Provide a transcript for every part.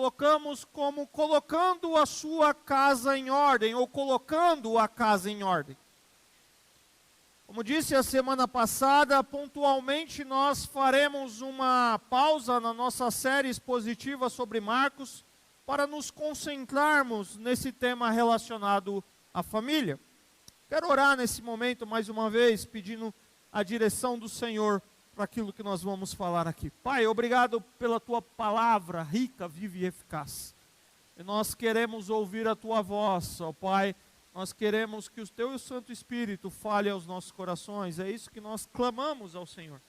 colocamos como colocando a sua casa em ordem, ou colocando a casa em ordem. Como disse a semana passada, pontualmente nós faremos uma pausa na nossa série expositiva sobre Marcos, para nos concentrarmos nesse tema relacionado à família. Quero orar nesse momento mais uma vez, pedindo a direção do Senhor para aquilo que nós vamos falar aqui. Pai, obrigado pela Tua palavra rica, viva e eficaz. E nós queremos ouvir a Tua voz, ó Pai. Nós queremos que o Teu Santo Espírito fale aos nossos corações. É isso que nós clamamos ao Senhor.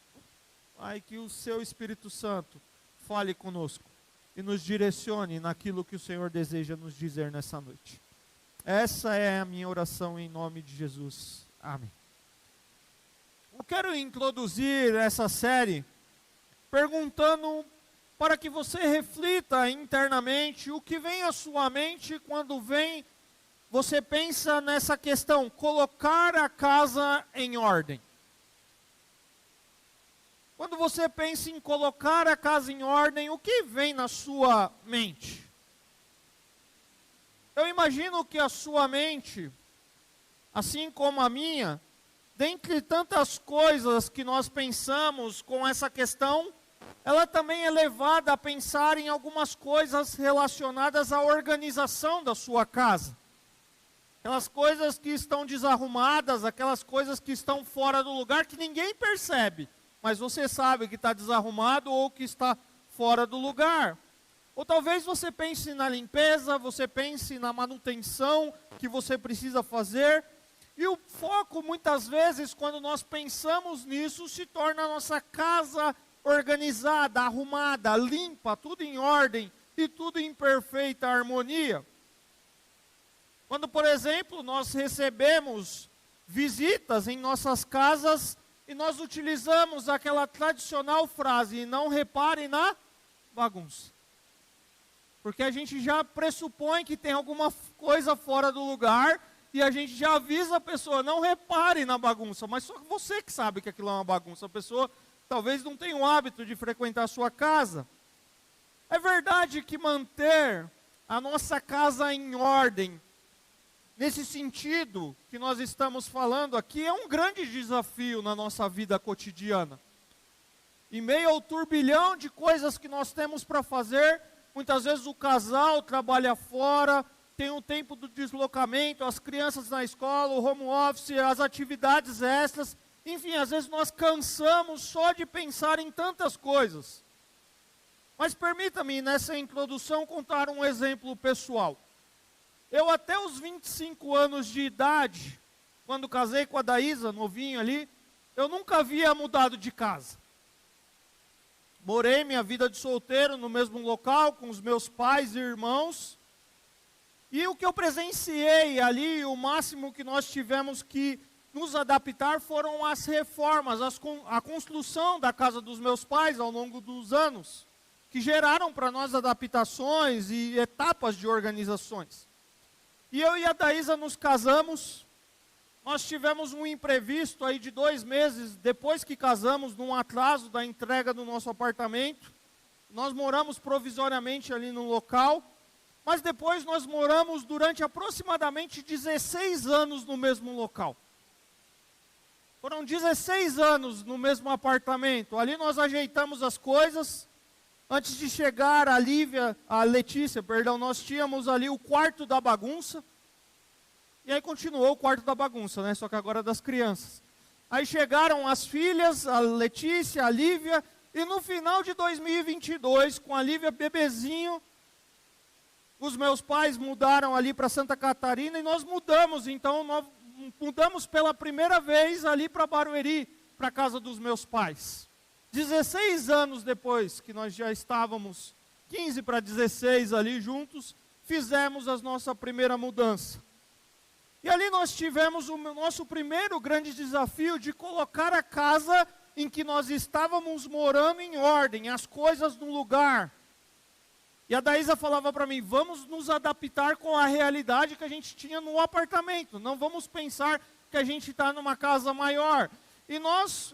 Pai, que o Seu Espírito Santo fale conosco e nos direcione naquilo que o Senhor deseja nos dizer nessa noite. Essa é a minha oração em nome de Jesus. Amém. Eu quero introduzir essa série perguntando para que você reflita internamente o que vem à sua mente quando você pensa nessa questão, colocar a casa em ordem. Quando você pensa em colocar a casa em ordem, o que vem na sua mente? Eu imagino que a sua mente, assim como a minha, dentre tantas coisas que nós pensamos com essa questão, ela também é levada a pensar em algumas coisas relacionadas à organização da sua casa. Aquelas coisas que estão desarrumadas, aquelas coisas que estão fora do lugar que ninguém percebe. Mas você sabe que está desarrumado ou que está fora do lugar. Ou talvez você pense na limpeza, você pense na manutenção que você precisa fazer. E o foco, muitas vezes, quando nós pensamos nisso, se torna a nossa casa organizada, arrumada, limpa, tudo em ordem e tudo em perfeita harmonia. Quando, por exemplo, nós recebemos visitas em nossas casas, e nós utilizamos aquela tradicional frase, não repare na bagunça. Porque a gente já pressupõe que tem alguma coisa fora do lugar, e a gente já avisa a pessoa, não repare na bagunça. Mas só você que sabe que aquilo é uma bagunça. A pessoa talvez não tenha o hábito de frequentar a sua casa. É verdade que manter a nossa casa em ordem, nesse sentido que nós estamos falando aqui, é um grande desafio na nossa vida cotidiana. Em meio ao turbilhão de coisas que nós temos para fazer, muitas vezes o casal trabalha fora, tem o tempo do deslocamento, as crianças na escola, o home office, as atividades extras, enfim, às vezes nós cansamos só de pensar em tantas coisas. Mas permita-me, nessa introdução, contar um exemplo pessoal. Eu até os 25 anos de idade, quando casei com a Daísa, novinho ali, eu nunca havia mudado de casa. Morei minha vida de solteiro no mesmo local, com os meus pais e irmãos. E o que eu presenciei ali, o máximo que nós tivemos que nos adaptar foram as reformas, a construção da casa dos meus pais ao longo dos anos, que geraram para nós adaptações e etapas de organizações. E eu e a Daísa nos casamos, nós tivemos um imprevisto aí de 2 meses, depois que casamos, num atraso da entrega do nosso apartamento. Nós moramos provisoriamente ali no local, mas depois nós moramos durante aproximadamente 16 anos no mesmo local. Foram 16 anos no mesmo apartamento, ali nós ajeitamos as coisas. Antes de chegar a Letícia, nós tínhamos ali o quarto da bagunça. E aí continuou o quarto da bagunça, né? Só que agora das crianças. Aí chegaram as filhas, a Letícia, a Lívia. E no final de 2022, com a Lívia bebezinho, os meus pais mudaram ali para Santa Catarina. E nós mudamos, então, mudamos pela primeira vez ali para Barueri, para a casa dos meus pais. 16 anos depois que nós já estávamos, 15 para 16 ali juntos, fizemos a nossa primeira mudança. E ali nós tivemos o nosso primeiro grande desafio de colocar a casa em que nós estávamos morando em ordem, as coisas no lugar. E a Daísa falava para mim, vamos nos adaptar com a realidade que a gente tinha no apartamento, não vamos pensar que a gente está numa casa maior. E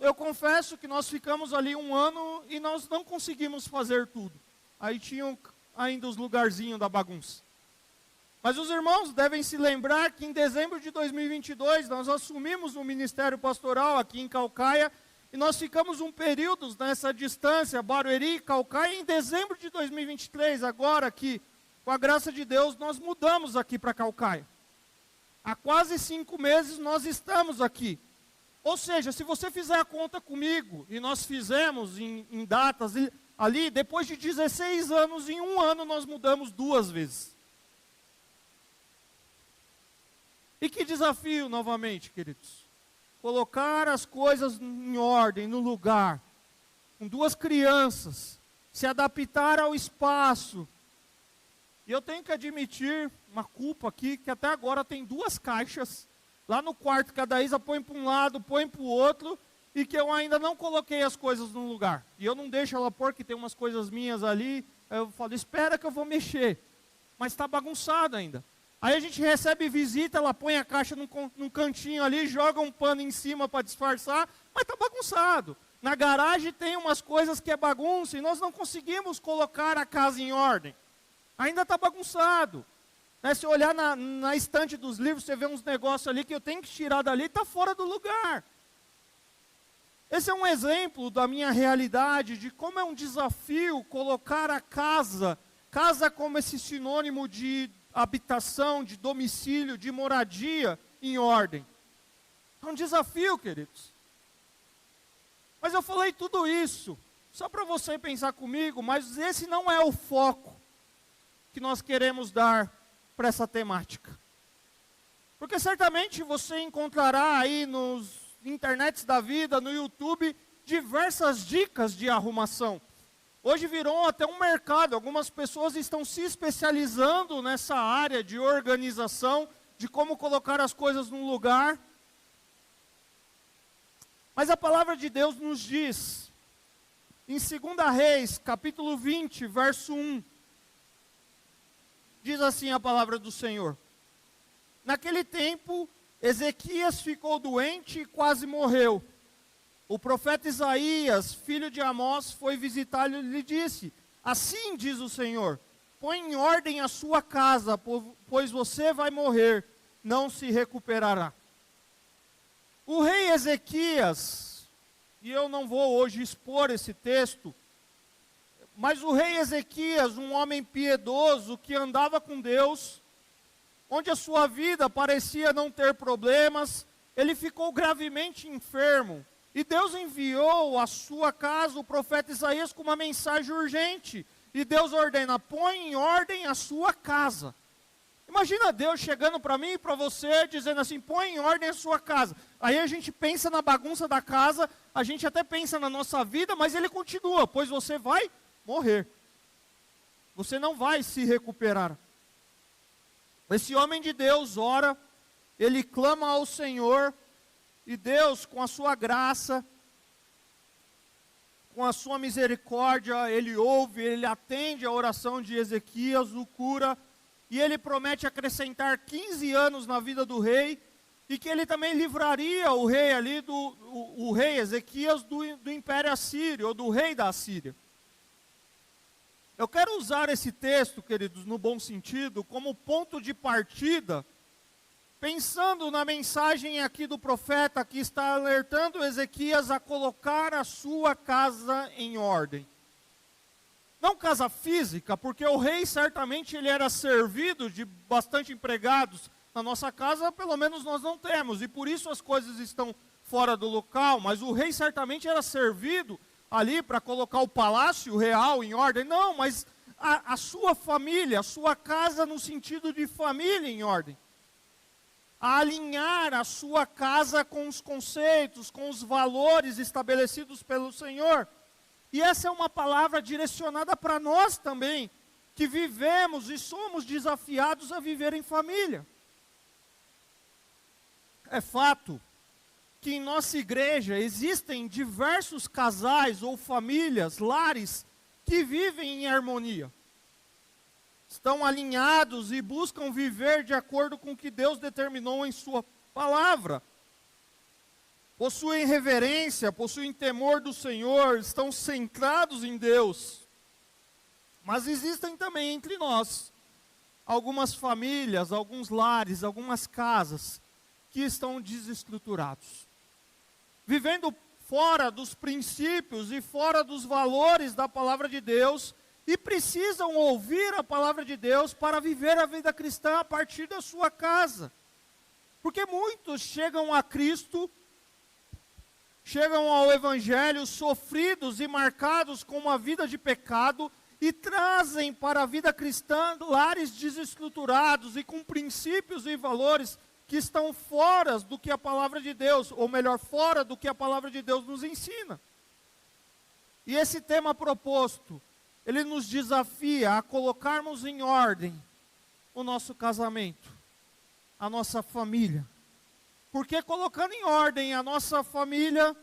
eu confesso que nós ficamos ali 1 ano e nós não conseguimos fazer tudo. Aí tinham ainda os lugarzinhos da bagunça. Mas os irmãos devem se lembrar que em dezembro de 2022 nós assumimos o ministério pastoral aqui em Caucaia e nós ficamos um período nessa distância, Barueri e Caucaia. Em dezembro de 2023, agora aqui, com a graça de Deus, nós mudamos aqui para Caucaia. Há quase 5 meses nós estamos aqui. Ou seja, se você fizer a conta comigo, e nós fizemos em datas ali, depois de 16 anos, em 1 ano nós mudamos 2 vezes. E que desafio, novamente, queridos. Colocar as coisas em ordem, no lugar. Com 2 crianças. Se adaptar ao espaço. E eu tenho que admitir uma culpa aqui, que até agora tem 2 caixas. Lá no quarto, que a Daísa põe para um lado, põe para o outro. E que eu ainda não coloquei as coisas no lugar. E eu não deixo ela pôr, que tem umas coisas minhas ali. Eu falo, espera que eu vou mexer. Mas está bagunçado ainda. Aí a gente recebe visita, ela põe a caixa num cantinho ali, joga um pano em cima para disfarçar, mas está bagunçado. Na garagem tem umas coisas que é bagunça e nós não conseguimos colocar a casa em ordem. Ainda está bagunçado. Né? Se olhar na estante dos livros, você vê uns negócios ali que eu tenho que tirar dali, está fora do lugar. Esse é um exemplo da minha realidade, de como é um desafio colocar a casa como esse sinônimo de habitação, de domicílio, de moradia em ordem. É um desafio, queridos. Mas eu falei tudo isso só para você pensar comigo, mas esse não é o foco que nós queremos dar para essa temática. Porque certamente você encontrará aí nos internets da vida, no YouTube, diversas dicas de arrumação. Hoje virou até um mercado, algumas pessoas estão se especializando nessa área de organização, de como colocar as coisas no lugar. Mas a palavra de Deus nos diz, em 2 Reis, capítulo 20, verso 1, diz assim a palavra do Senhor: naquele tempo, Ezequias ficou doente e quase morreu. O profeta Isaías, filho de Amós, foi visitá-lo e lhe disse: assim diz o Senhor, põe em ordem a sua casa, pois você vai morrer, não se recuperará. O rei Ezequias, e eu não vou hoje expor esse texto, mas o rei Ezequias, um homem piedoso que andava com Deus, onde a sua vida parecia não ter problemas, ele ficou gravemente enfermo. E Deus enviou à sua casa o profeta Isaías com uma mensagem urgente. E Deus ordena: põe em ordem a sua casa. Imagina Deus chegando para mim e para você, dizendo assim: põe em ordem a sua casa. Aí a gente pensa na bagunça da casa, a gente até pensa na nossa vida, mas ele continua: pois você vai morrer. Você não vai se recuperar. Esse homem de Deus ora, ele clama ao Senhor, e Deus, com a sua graça, com a sua misericórdia, ele ouve, ele atende a oração de Ezequias, o cura, e ele promete acrescentar 15 anos na vida do rei, e que ele também livraria o rei ali, o rei Ezequias, do império assírio, ou do rei da Assíria. Eu quero usar esse texto, queridos, no bom sentido, como ponto de partida, pensando na mensagem aqui do profeta, que está alertando Ezequias a colocar a sua casa em ordem. Não casa física, porque o rei certamente ele era servido de bastante empregados. Na nossa casa, pelo menos nós não temos, e por isso as coisas estão fora do local, mas o rei certamente era servido ali para colocar o palácio real em ordem. Não, mas a sua família, a sua casa no sentido de família em ordem. A alinhar a sua casa com os conceitos, com os valores estabelecidos pelo Senhor. E essa é uma palavra direcionada para nós também, que vivemos e somos desafiados a viver em família. É fato que em nossa igreja existem diversos casais ou famílias, lares, que vivem em harmonia. Estão alinhados e buscam viver de acordo com o que Deus determinou em sua palavra. Possuem reverência, possuem temor do Senhor, estão centrados em Deus. Mas existem também entre nós algumas famílias, alguns lares, algumas casas que estão desestruturados, vivendo fora dos princípios e fora dos valores da palavra de Deus, e precisam ouvir a palavra de Deus para viver a vida cristã a partir da sua casa. Porque muitos chegam a Cristo, chegam ao Evangelho sofridos e marcados com uma vida de pecado, e trazem para a vida cristã lares desestruturados e com princípios e valores que estão fora do que a palavra de Deus, ou melhor, fora do que a palavra de Deus nos ensina. E esse tema proposto, ele nos desafia a colocarmos em ordem o nosso casamento, a nossa família. Porque colocando em ordem a nossa família,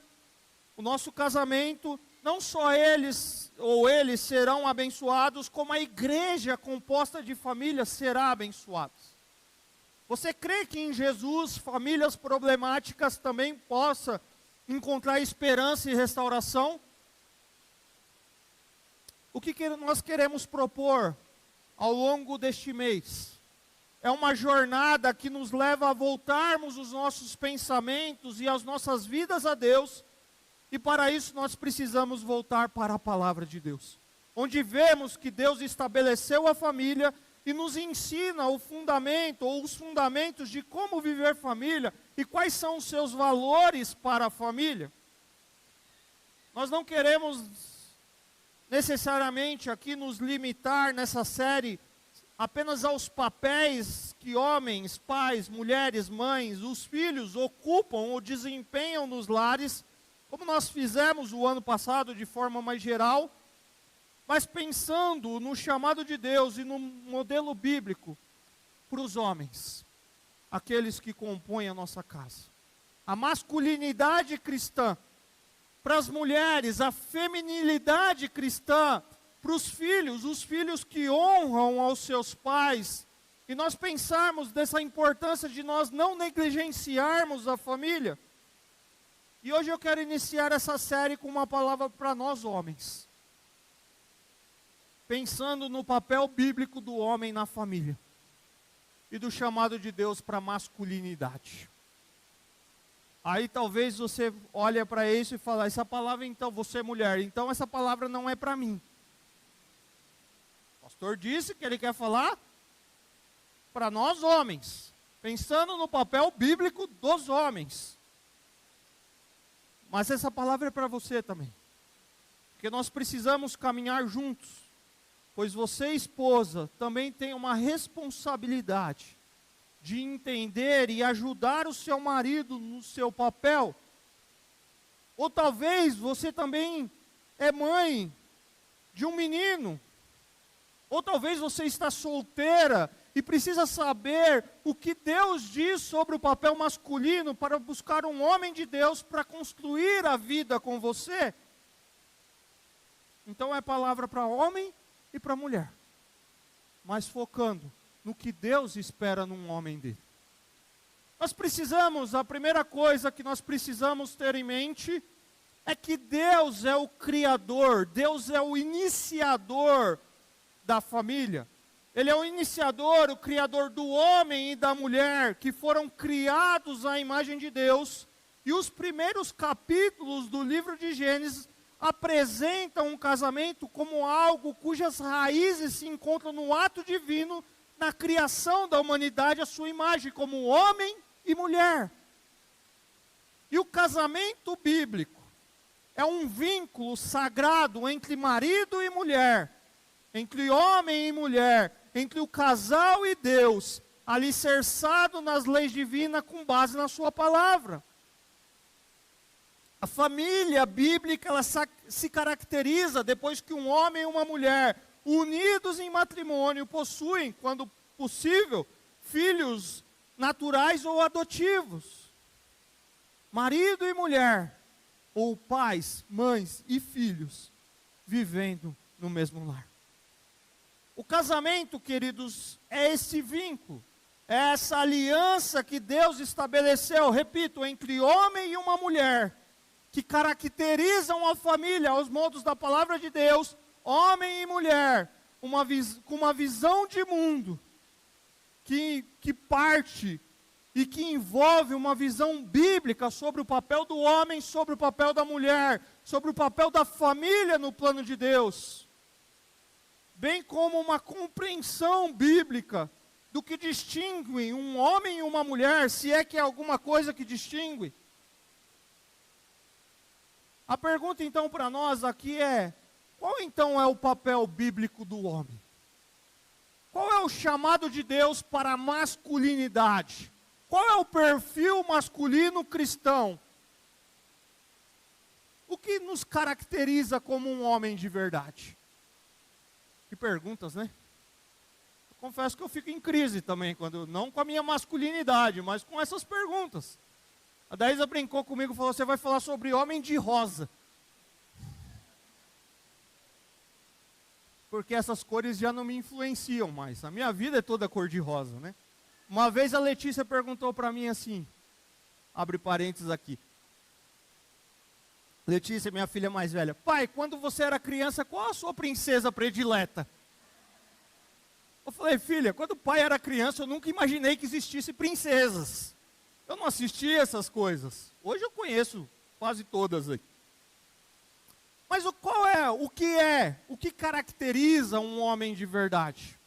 o nosso casamento, não só eles serão abençoados, como a igreja composta de famílias será abençoada. Você crê que em Jesus famílias problemáticas também possam encontrar esperança e restauração? O que nós queremos propor ao longo deste mês? É uma jornada que nos leva a voltarmos os nossos pensamentos e as nossas vidas a Deus, e para isso nós precisamos voltar para a palavra de Deus, onde vemos que Deus estabeleceu a família e nos ensina o fundamento ou os fundamentos de como viver família e quais são os seus valores para a família. Nós não queremos necessariamente aqui nos limitar nessa série apenas aos papéis que homens, pais, mulheres, mães, os filhos ocupam ou desempenham nos lares, como nós fizemos o ano passado de forma mais geral, mas pensando no chamado de Deus e no modelo bíblico para os homens, aqueles que compõem a nossa casa. A masculinidade cristã para as mulheres, a feminilidade cristã para os filhos que honram aos seus pais, e nós pensarmos dessa importância de nós não negligenciarmos a família. E hoje eu quero iniciar essa série com uma palavra para nós homens, pensando no papel bíblico do homem na família e do chamado de Deus para a masculinidade. Aí talvez você olhe para isso e fale, essa palavra então, você é mulher, então essa palavra não é para mim. O pastor disse que ele quer falar para nós homens, pensando no papel bíblico dos homens. Mas essa palavra é para você também, porque nós precisamos caminhar juntos, pois você, esposa, também tem uma responsabilidade de entender e ajudar o seu marido no seu papel. Ou talvez você também é mãe de um menino, ou talvez você está solteira e precisa saber o que Deus diz sobre o papel masculino para buscar um homem de Deus para construir a vida com você. Então é palavra para homem e para mulher, mas focando no que Deus espera num homem dele. Nós precisamos, a primeira coisa que nós precisamos ter em mente é que Deus é o Criador, Deus é o iniciador da família. Ele é o iniciador, o Criador do homem e da mulher, que foram criados à imagem de Deus. E os primeiros capítulos do livro de Gênesis apresentam um casamento como algo cujas raízes se encontram no ato divino, na criação da humanidade, a sua imagem, como homem e mulher. E o casamento bíblico é um vínculo sagrado entre marido e mulher, entre homem e mulher, entre o casal e Deus, alicerçado nas leis divinas com base na sua palavra. A família bíblica, ela se caracteriza depois que um homem e uma mulher, unidos em matrimônio, possuem, quando possível, filhos naturais ou adotivos. Marido e mulher, ou pais, mães e filhos, vivendo no mesmo lar. O casamento, queridos, é esse vínculo, é essa aliança que Deus estabeleceu, repito, entre homem e uma mulher, que caracterizam a família aos modos da palavra de Deus, homem e mulher, com uma visão de mundo que parte e que envolve uma visão bíblica sobre o papel do homem, sobre o papel da mulher, sobre o papel da família no plano de Deus, bem como uma compreensão bíblica do que distingue um homem e uma mulher, se é que é alguma coisa que distingue. A pergunta então para nós aqui é: qual então é o papel bíblico do homem? Qual é o chamado de Deus para a masculinidade? Qual é o perfil masculino cristão? O que nos caracteriza como um homem de verdade? Que perguntas, né? Eu confesso que eu fico em crise também, não com a minha masculinidade, mas com essas perguntas. A Daísa brincou comigo e falou: você vai falar sobre homem de rosa. Porque essas cores já não me influenciam mais. A minha vida é toda cor de rosa, né? Uma vez a Letícia perguntou para mim assim, abre parênteses aqui. Letícia, minha filha mais velha: pai, quando você era criança, qual a sua princesa predileta? Eu falei: filha, quando o pai era criança, eu nunca imaginei que existisse princesas. Eu não assistia essas coisas. Hoje eu conheço quase todas aí. Mas o que caracteriza um homem de verdade?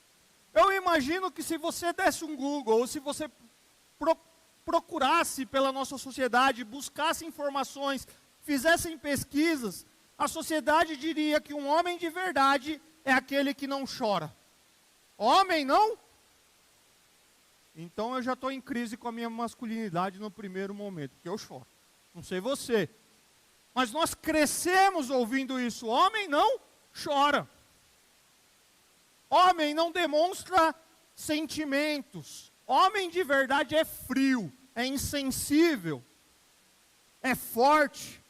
Eu imagino que se você desse um Google, ou se você procurasse pela nossa sociedade, buscasse informações, fizessem pesquisas, a sociedade diria que um homem de verdade é aquele que não chora. Homem, não? Então eu já estou em crise com a minha masculinidade no primeiro momento, porque eu choro. Não sei você. Mas nós crescemos ouvindo isso. Homem não chora. Homem não demonstra sentimentos. Homem de verdade é frio, é insensível, é forte.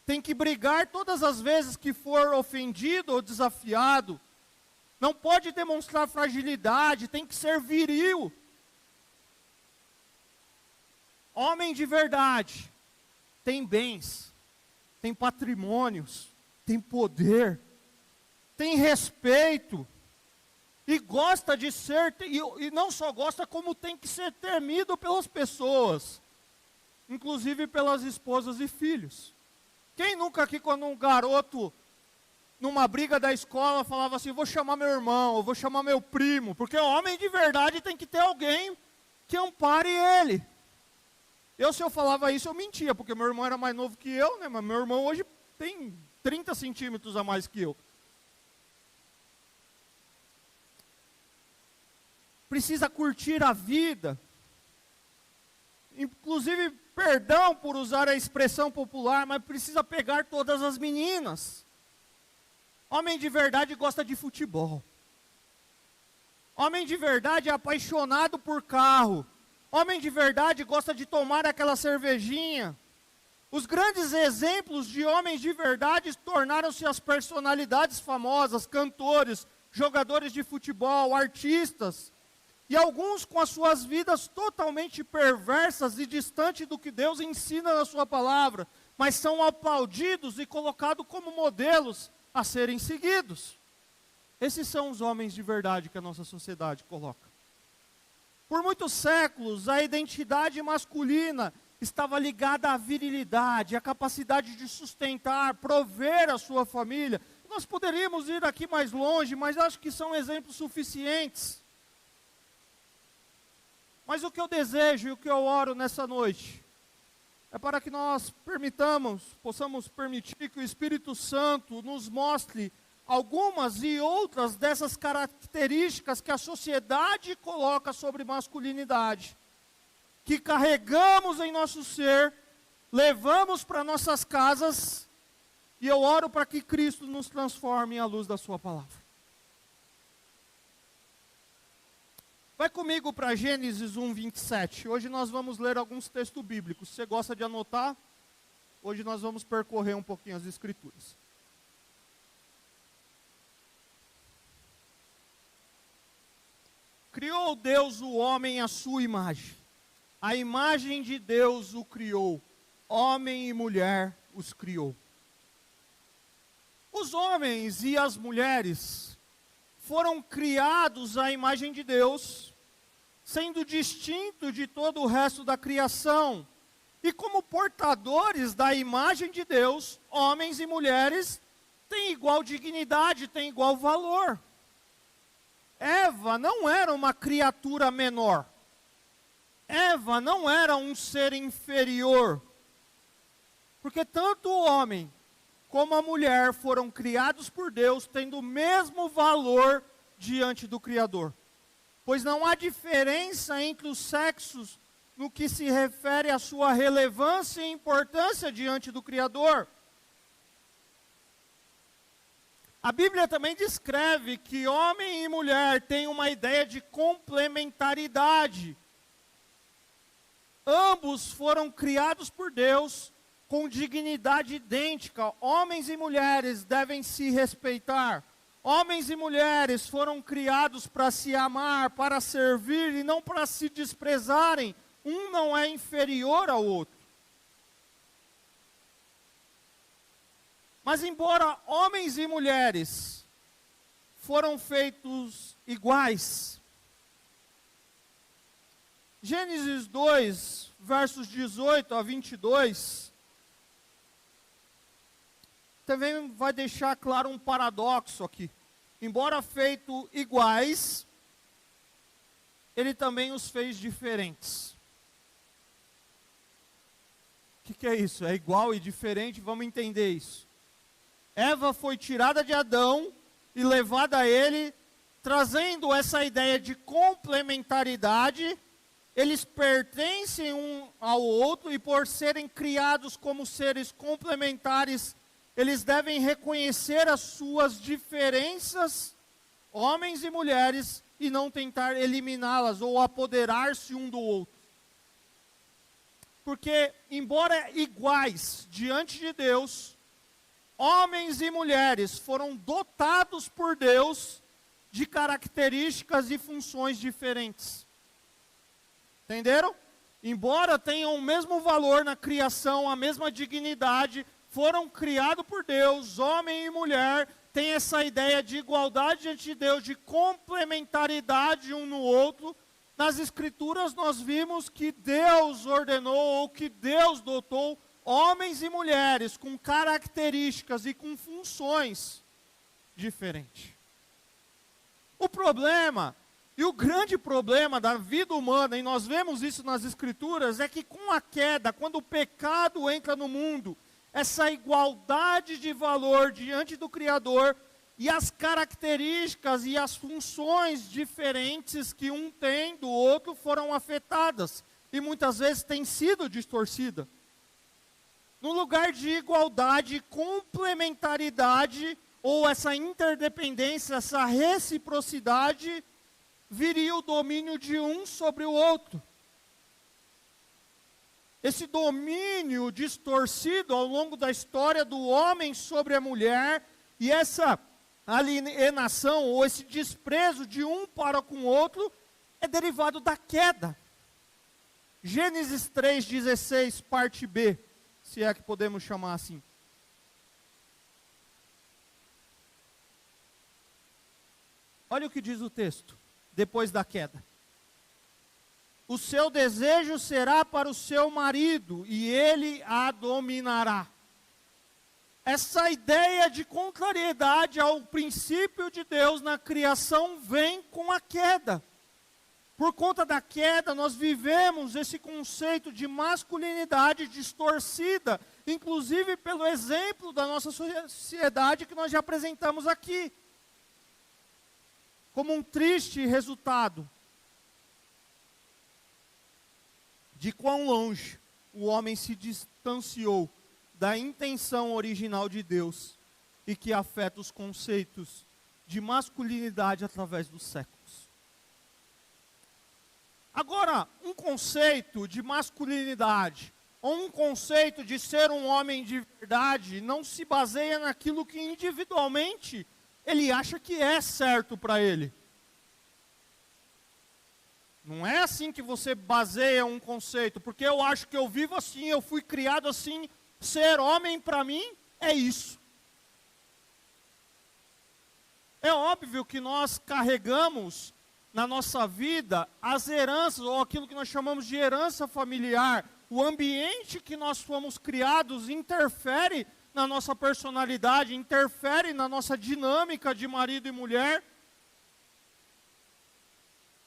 Tem que brigar todas as vezes que for ofendido ou desafiado. Não pode demonstrar fragilidade, tem que ser viril. Homem de verdade tem bens, tem patrimônios, tem poder, tem respeito, e gosta de ser, e não só gosta, como tem que ser temido pelas pessoas, inclusive pelas esposas e filhos. Quem nunca aqui, quando um garoto, numa briga da escola, falava assim: vou chamar meu irmão, eu vou chamar meu primo, porque o homem de verdade tem que ter alguém que ampare ele. Se eu falava isso, eu mentia, porque meu irmão era mais novo que eu, né? Mas meu irmão hoje tem 30 centímetros a mais que eu. Precisa curtir a vida. Inclusive, perdão por usar a expressão popular, mas precisa pegar todas as meninas. Homem de verdade gosta de futebol. Homem de verdade é apaixonado por carro. Homem de verdade gosta de tomar aquela cervejinha. Os grandes exemplos de homens de verdade tornaram-se as personalidades famosas, cantores, jogadores de futebol, artistas. E alguns com as suas vidas totalmente perversas e distantes do que Deus ensina na sua palavra, mas são aplaudidos e colocados como modelos a serem seguidos. Esses são os homens de verdade que a nossa sociedade coloca. Por muitos séculos, a identidade masculina estava ligada à virilidade, à capacidade de sustentar, prover a sua família. Nós poderíamos ir aqui mais longe, mas acho que são exemplos suficientes. Mas o que eu desejo e o que eu oro nessa noite é para que nós possamos permitir que o Espírito Santo nos mostre algumas e outras dessas características que a sociedade coloca sobre masculinidade, que carregamos em nosso ser, levamos para nossas casas, e eu oro para que Cristo nos transforme à luz da sua palavra. Vai comigo para Gênesis 1:27. Hoje nós vamos ler alguns textos bíblicos. Se você gosta de anotar, hoje nós vamos percorrer um pouquinho as Escrituras. Criou Deus o homem à sua imagem. A imagem de Deus o criou. Homem e mulher os criou. Os homens e as mulheres foram criados à imagem de Deus, sendo distinto de todo o resto da criação. E como portadores da imagem de Deus, homens e mulheres têm igual dignidade, têm igual valor. Eva não era uma criatura menor. Eva não era um ser inferior. Porque tanto o homem como a mulher foram criados por Deus, tendo o mesmo valor diante do Criador. Pois não há diferença entre os sexos no que se refere à sua relevância e importância diante do Criador. A Bíblia também descreve que homem e mulher têm uma ideia de complementaridade. Ambos foram criados por Deus com dignidade idêntica. Homens e mulheres devem se respeitar. Homens e mulheres foram criados para se amar, para servir e não para se desprezarem. Um não é inferior ao outro. Mas embora homens e mulheres foram feitos iguais, Gênesis 2, versos 18 a 22, também vai deixar claro um paradoxo aqui. Embora feito iguais, ele também os fez diferentes. O que é isso? É igual e diferente? Vamos entender isso. Eva foi tirada de Adão e levada a ele, trazendo essa ideia de complementaridade. Eles pertencem um ao outro e por serem criados como seres complementares, eles devem reconhecer as suas diferenças, homens e mulheres, e não tentar eliminá-las ou apoderar-se um do outro. Porque, embora iguais diante de Deus, homens e mulheres foram dotados por Deus de características e funções diferentes. Entenderam? Embora tenham o mesmo valor na criação, a mesma dignidade, foram criados por Deus, homem e mulher, têm essa ideia de igualdade diante de Deus, de complementaridade um no outro. Nas Escrituras nós vimos que Deus ordenou, ou que Deus dotou homens e mulheres com características e com funções diferentes. O problema, e o grande problema da vida humana, e nós vemos isso nas Escrituras, é que com a queda, quando o pecado entra no mundo, essa igualdade de valor diante do Criador e as características e as funções diferentes que um tem do outro foram afetadas e muitas vezes têm sido distorcidas. No lugar de igualdade, complementaridade ou essa interdependência, essa reciprocidade, viria o domínio de um sobre o outro. Esse domínio distorcido ao longo da história do homem sobre a mulher e essa alienação ou esse desprezo de um para com o outro é derivado da queda. Gênesis 3,16, parte B, se é que podemos chamar assim. Olha o que diz o texto, depois da queda. O seu desejo será para o seu marido, e ele a dominará. Essa ideia de contrariedade ao princípio de Deus na criação vem com a queda. Por conta da queda, nós vivemos esse conceito de masculinidade distorcida, inclusive pelo exemplo da nossa sociedade que nós já apresentamos aqui. Como um triste resultado de quão longe o homem se distanciou da intenção original de Deus e que afeta os conceitos de masculinidade através dos séculos. Agora, um conceito de masculinidade ou um conceito de ser um homem de verdade não se baseia naquilo que individualmente ele acha que é certo para ele. Não é assim que você baseia um conceito, porque eu acho que eu vivo assim, eu fui criado assim, ser homem para mim é isso. É óbvio que nós carregamos na nossa vida as heranças, ou aquilo que nós chamamos de herança familiar. O ambiente que nós fomos criados interfere na nossa personalidade, interfere na nossa dinâmica de marido e mulher.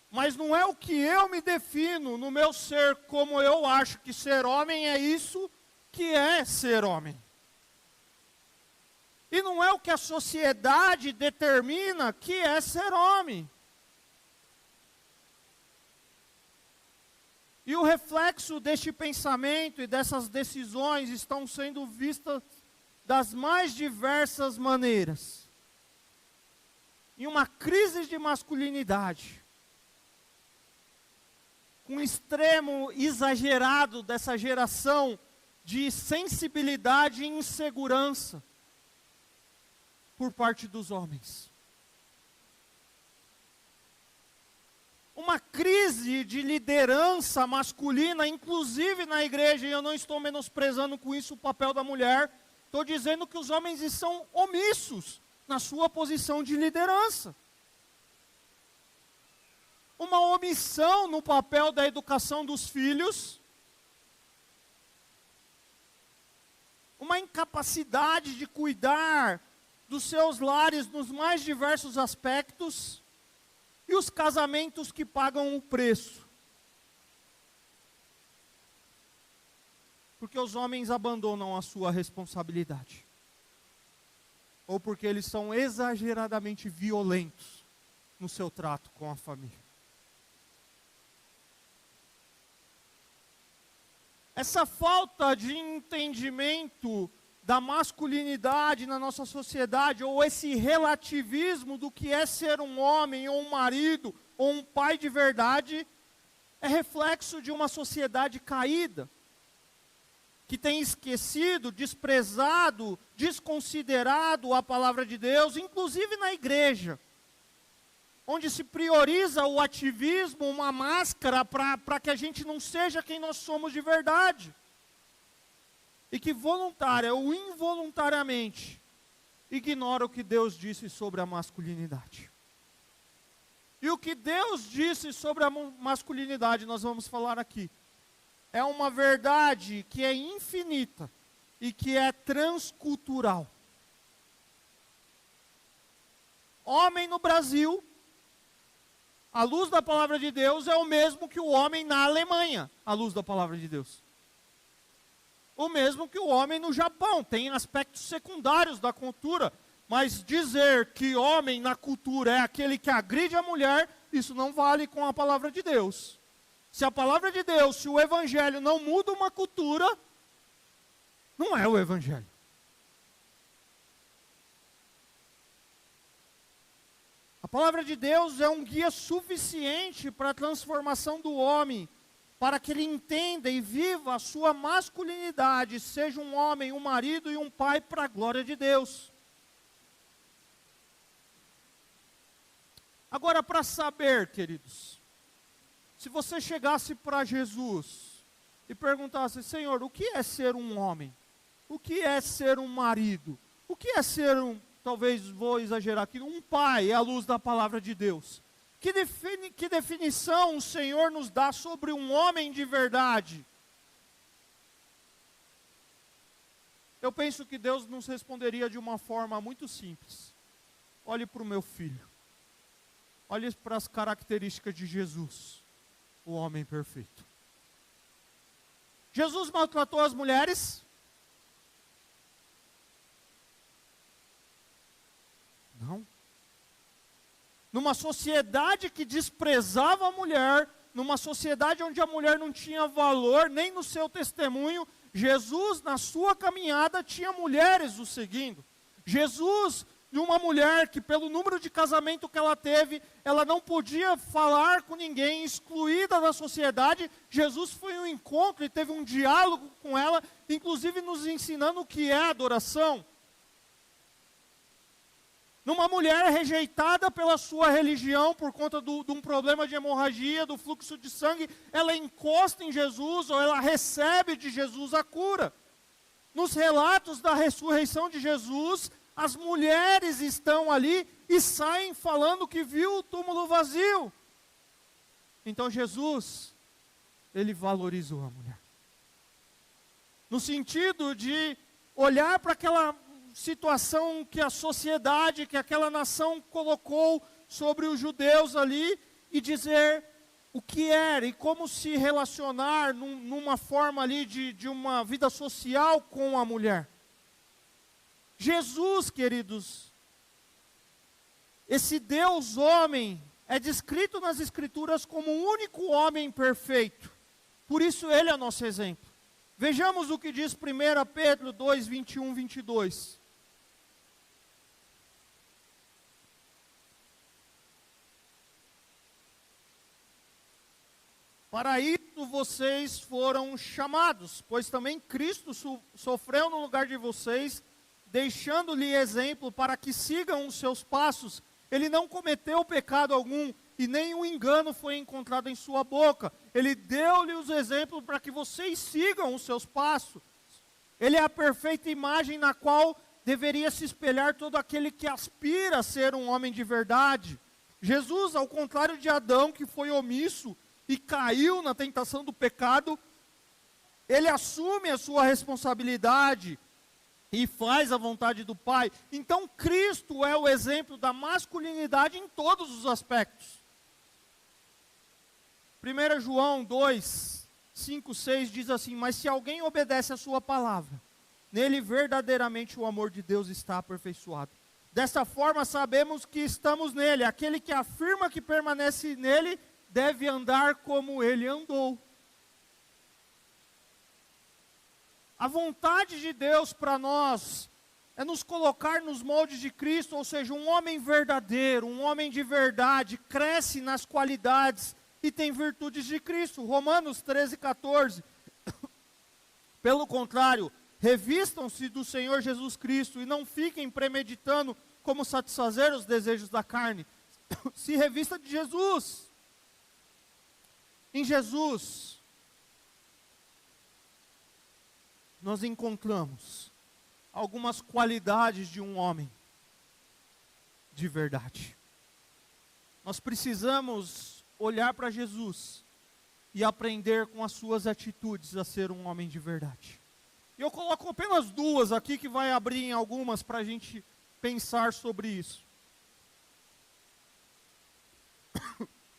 Mas não é o que eu me defino no meu ser como eu acho que ser homem é isso que é ser homem. E não é o que a sociedade determina que é ser homem. E o reflexo deste pensamento e dessas decisões estão sendo vistas das mais diversas maneiras. Em uma crise de masculinidade, com um extremo exagerado dessa geração de sensibilidade e insegurança por parte dos homens. Uma crise de liderança masculina, inclusive na igreja, e eu não estou menosprezando com isso o papel da mulher, estou dizendo que os homens são omissos na sua posição de liderança. Uma omissão no papel da educação dos filhos, uma incapacidade de cuidar dos seus lares nos mais diversos aspectos, e os casamentos que pagam o preço. Porque os homens abandonam a sua responsabilidade. Ou porque eles são exageradamente violentos no seu trato com a família. Essa falta de entendimento da masculinidade na nossa sociedade, ou esse relativismo do que é ser um homem, ou um marido, ou um pai de verdade, é reflexo de uma sociedade caída, que tem esquecido, desprezado, desconsiderado a palavra de Deus, inclusive na igreja, onde se prioriza o ativismo, uma máscara para que a gente não seja quem nós somos de verdade. E que voluntária ou involuntariamente ignora o que Deus disse sobre a masculinidade. E o que Deus disse sobre a masculinidade, nós vamos falar aqui, é uma verdade que é infinita e que é transcultural. Homem no Brasil, à luz da palavra de Deus, é o mesmo que o homem na Alemanha, à luz da palavra de Deus. O mesmo que o homem no Japão, tem aspectos secundários da cultura, mas dizer que homem na cultura é aquele que agride a mulher, isso não vale com a palavra de Deus. Se a palavra de Deus, se o evangelho não muda uma cultura, não é o evangelho. A palavra de Deus é um guia suficiente para a transformação do homem, para que ele entenda e viva a sua masculinidade, seja um homem, um marido e um pai para a glória de Deus. Agora, para saber, queridos, se você chegasse para Jesus e perguntasse: Senhor, o que é ser um homem? O que é ser um marido? O que é ser talvez vou exagerar aqui, um pai à luz da palavra de Deus? Que definição o Senhor nos dá sobre um homem de verdade? Eu penso que Deus nos responderia de uma forma muito simples. Olhe para o meu filho. Olhe para as características de Jesus, o homem perfeito. Jesus maltratou as mulheres? Não. Numa sociedade que desprezava a mulher, numa sociedade onde a mulher não tinha valor, nem no seu testemunho, Jesus, na sua caminhada, tinha mulheres o seguindo. Jesus, uma mulher que pelo número de casamento que ela teve, ela não podia falar com ninguém, excluída da sociedade. Jesus foi um encontro e teve um diálogo com ela, inclusive nos ensinando o que é adoração. Numa mulher rejeitada pela sua religião por conta de um problema de hemorragia, do fluxo de sangue, ela encosta em Jesus ou ela recebe de Jesus a cura. Nos relatos da ressurreição de Jesus, as mulheres estão ali e saem falando que viu o túmulo vazio. Então Jesus, ele valorizou a mulher. No sentido de olhar para aquela situação que a sociedade, que aquela nação colocou sobre os judeus ali e dizer o que era e como se relacionar numa forma ali de uma vida social com a mulher. Jesus, queridos, esse Deus homem é descrito nas Escrituras como o único homem perfeito. Por isso ele é nosso exemplo. Vejamos o que diz 1 Pedro 2, 21, 22. Para isso vocês foram chamados, pois também Cristo sofreu no lugar de vocês, deixando-lhe exemplo para que sigam os seus passos. Ele não cometeu pecado algum, e nenhum engano foi encontrado em sua boca. Ele deu-lhe os exemplos para que vocês sigam os seus passos. Ele é a perfeita imagem na qual deveria se espelhar todo aquele que aspira a ser um homem de verdade. Jesus, ao contrário de Adão, que foi omisso e caiu na tentação do pecado, ele assume a sua responsabilidade e faz a vontade do Pai. Então Cristo é o exemplo da masculinidade em todos os aspectos. 1 João 2, 5, 6 diz assim: mas se alguém obedece a sua palavra, nele verdadeiramente o amor de Deus está aperfeiçoado. Desta forma sabemos que estamos nele. Aquele que afirma que permanece nele deve andar como ele andou. A vontade de Deus para nós é nos colocar nos moldes de Cristo, ou seja, um homem verdadeiro, um homem de verdade, cresce nas qualidades e tem virtudes de Cristo. Romanos 13, 14. Pelo contrário, revistam-se do Senhor Jesus Cristo e não fiquem premeditando como satisfazer os desejos da carne. Se revista de Jesus. Em Jesus, nós encontramos algumas qualidades de um homem de verdade. Nós precisamos olhar para Jesus e aprender com as suas atitudes a ser um homem de verdade. E eu coloco apenas duas aqui que vai abrir em algumas para a gente pensar sobre isso.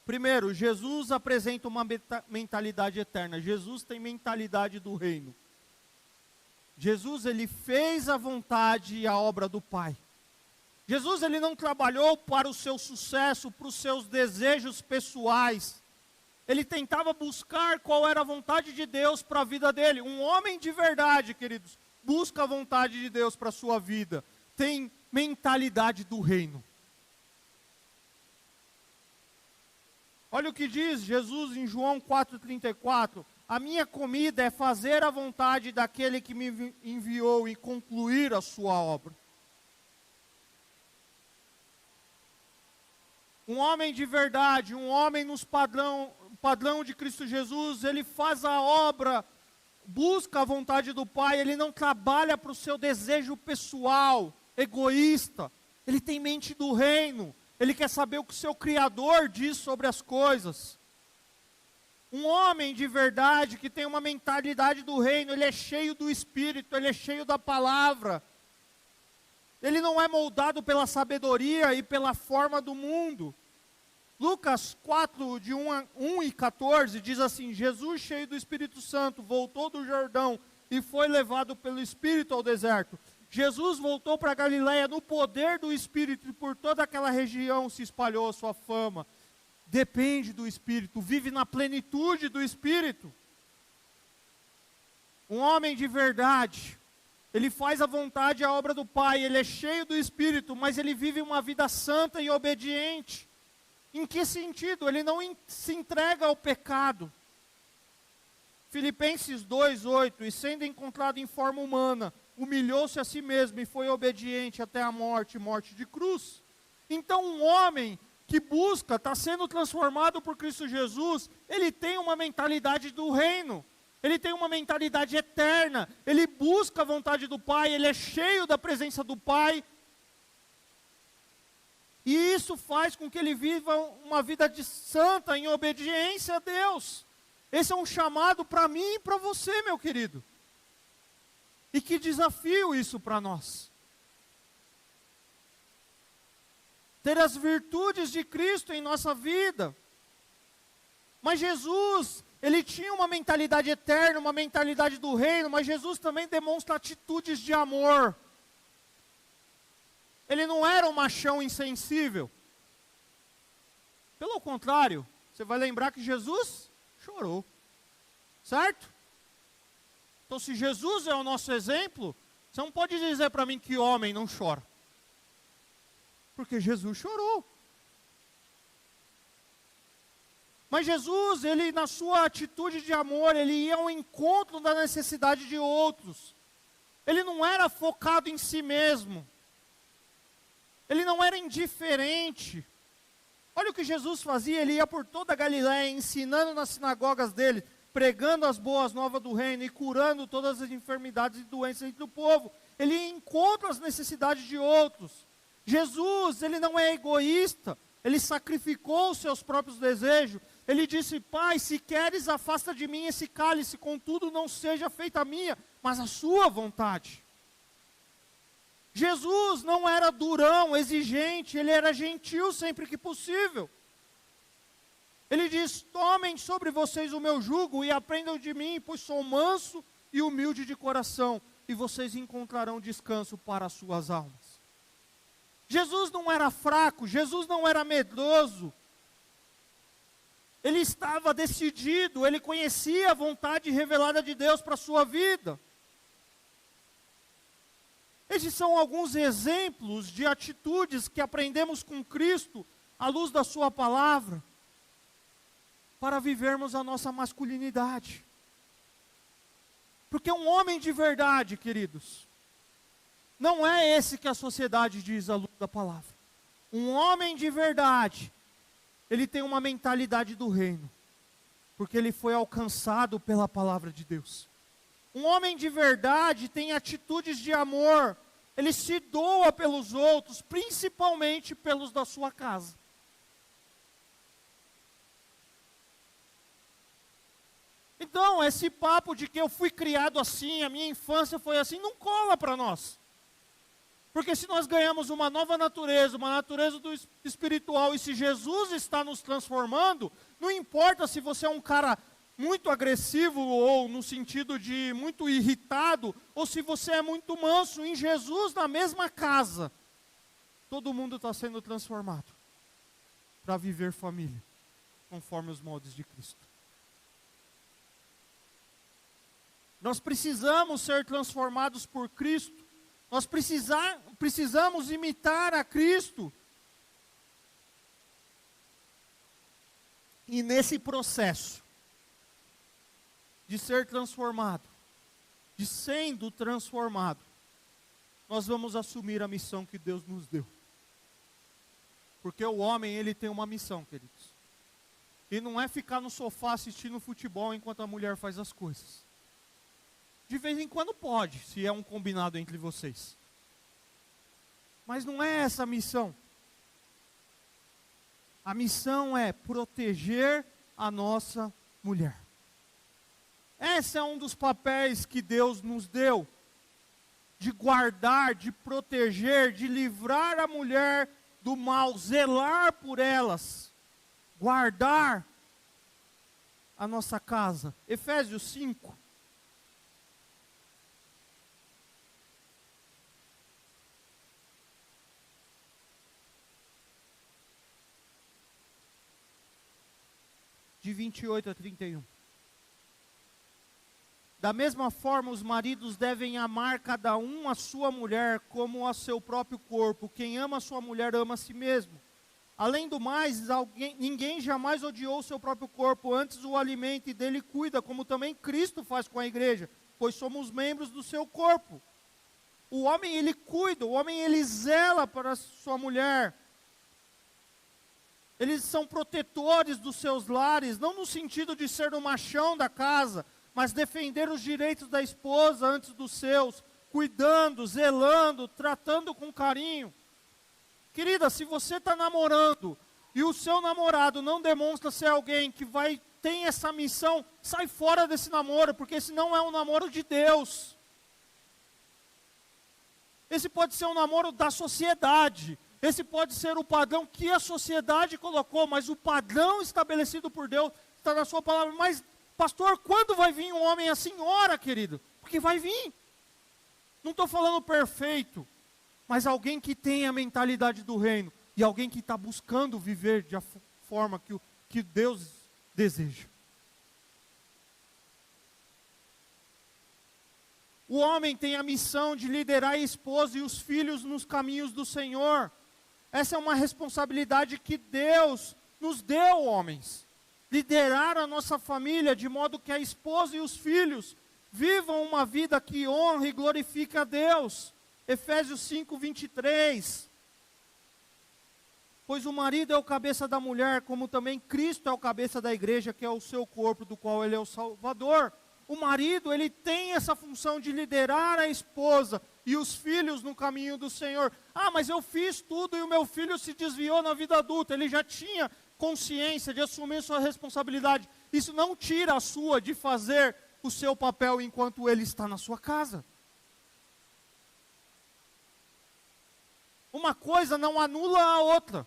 Primeiro, Jesus apresenta uma mentalidade eterna. Jesus tem mentalidade do reino. Jesus, ele fez a vontade e a obra do Pai. Jesus, ele não trabalhou para o seu sucesso, para os seus desejos pessoais. Ele tentava buscar qual era a vontade de Deus para a vida dele. Um homem de verdade, queridos, busca a vontade de Deus para a sua vida. Tem mentalidade do reino. Olha o que diz Jesus em João 4,34. A minha comida é fazer a vontade daquele que me enviou e concluir a sua obra. Um homem de verdade, um homem nos padrão de Cristo Jesus, ele faz a obra, busca a vontade do Pai, ele não trabalha para o seu desejo pessoal, egoísta. Ele tem mente do reino, ele quer saber o que o seu Criador diz sobre as coisas. Um homem de verdade, que tem uma mentalidade do reino, ele é cheio do Espírito, ele é cheio da palavra. Ele não é moldado pela sabedoria e pela forma do mundo. Lucas 4, de 1 e 14, diz assim: Jesus, cheio do Espírito Santo, voltou do Jordão e foi levado pelo Espírito ao deserto. Jesus voltou para Galiléia no poder do Espírito, e por toda aquela região se espalhou a sua fama. Depende do Espírito, vive na plenitude do Espírito. Um homem de verdade, ele faz a vontade e a obra do Pai, ele é cheio do Espírito, mas ele vive uma vida santa e obediente. Em que sentido? Ele não se entrega ao pecado. Filipenses 2:8, e sendo encontrado em forma humana, humilhou-se a si mesmo e foi obediente até a morte, morte de cruz. Então um homem que busca, está sendo transformado por Cristo Jesus, ele tem uma mentalidade do reino, ele tem uma mentalidade eterna, ele busca a vontade do Pai, ele é cheio da presença do Pai, E isso faz com que ele viva uma vida de santa em obediência a Deus. Esse é um chamado para mim e para você, meu querido. E que desafio isso para nós. Ter as virtudes de Cristo em nossa vida. Mas Jesus, ele tinha uma mentalidade eterna, uma mentalidade do reino, mas Jesus também demonstra atitudes de amor. Ele não era um machão insensível. Pelo contrário, você vai lembrar que Jesus chorou. Certo? Então, se Jesus é o nosso exemplo, você não pode dizer para mim que homem não chora. Porque Jesus chorou. Mas Jesus, ele na sua atitude de amor, ele ia ao encontro da necessidade de outros. Ele não era focado em si mesmo. Ele não era indiferente. Olha o que Jesus fazia, ele ia por toda a Galiléia, ensinando nas sinagogas dele, pregando as boas novas do reino e curando todas as enfermidades e doenças entre o povo. Ele encontra as necessidades de outros. Jesus, ele não é egoísta, ele sacrificou os seus próprios desejos. Ele disse: Pai, se queres, afasta de mim esse cálice, contudo não seja feita a minha, mas a sua vontade. Jesus não era durão, exigente, ele era gentil sempre que possível. Ele diz: tomem sobre vocês o meu jugo e aprendam de mim, pois sou manso e humilde de coração, e vocês encontrarão descanso para as suas almas. Jesus não era fraco, Jesus não era medroso. Ele estava decidido, ele conhecia a vontade revelada de Deus para a sua vida. Esses são alguns exemplos de atitudes que aprendemos com Cristo, à luz da sua palavra, para vivermos a nossa masculinidade. Porque um homem de verdade, queridos, não é esse que a sociedade diz à luz da palavra. Um homem de verdade, ele tem uma mentalidade do reino, porque ele foi alcançado pela palavra de Deus. Um homem de verdade tem atitudes de amor, ele se doa pelos outros, principalmente pelos da sua casa. Então, esse papo de que eu fui criado assim, a minha infância foi assim, não cola para nós. Porque se nós ganhamos uma nova natureza, uma natureza do espiritual, e se Jesus está nos transformando, não importa se você é um cara muito agressivo, ou no sentido de muito irritado, ou se você é muito manso, em Jesus, na mesma casa, todo mundo está sendo transformado para viver família, conforme os moldes de Cristo. Nós precisamos ser transformados por Cristo. Nós precisamos imitar a Cristo. E nesse processo de ser transformado, de sendo transformado, nós vamos assumir a missão que Deus nos deu. Porque o homem, ele tem uma missão, queridos. E não é ficar no sofá assistindo futebol enquanto a mulher faz as coisas. De vez em quando pode, se é um combinado entre vocês. Mas não é essa a missão. A missão é proteger a nossa mulher. Esse é um dos papéis que Deus nos deu. De guardar, de proteger, de livrar a mulher do mal, zelar por elas. Guardar a nossa casa. Efésios 5. De 28 a 31. Da mesma forma, os maridos devem amar cada um a sua mulher como a seu próprio corpo. Quem ama a sua mulher ama a si mesmo. Além do mais, ninguém jamais odiou o seu próprio corpo, antes o alimenta e dele cuida, como também Cristo faz com a igreja, pois somos membros do seu corpo. O homem, ele cuida, o homem, ele zela para a sua mulher. Eles são protetores dos seus lares, não no sentido de ser o machão da casa, mas defender os direitos da esposa antes dos seus, cuidando, zelando, tratando com carinho. Querida, se você está namorando e o seu namorado não demonstra ser alguém que tem essa missão, sai fora desse namoro, porque esse não é um namoro de Deus. Esse pode ser um namoro da sociedade. Esse pode ser o padrão que a sociedade colocou, mas o padrão estabelecido por Deus está na sua palavra. Mas, pastor, quando vai vir um homem assim? Ora, querido, porque vai vir. Não estou falando perfeito, mas alguém que tem a mentalidade do reino e alguém que está buscando viver de forma que Deus deseja. O homem tem a missão de liderar a esposa e os filhos nos caminhos do Senhor. Essa é uma responsabilidade que Deus nos deu, homens. Liderar a nossa família de modo que a esposa e os filhos vivam uma vida que honra e glorifica a Deus. Efésios 5:23. Pois o marido é o cabeça da mulher, como também Cristo é o cabeça da igreja, que é o seu corpo, do qual ele é o Salvador. O marido, ele tem essa função de liderar a esposa e os filhos no caminho do Senhor. Ah, mas eu fiz tudo e o meu filho se desviou na vida adulta. Ele já tinha consciência de assumir sua responsabilidade. Isso não tira a sua de fazer o seu papel enquanto ele está na sua casa. Uma coisa não anula a outra.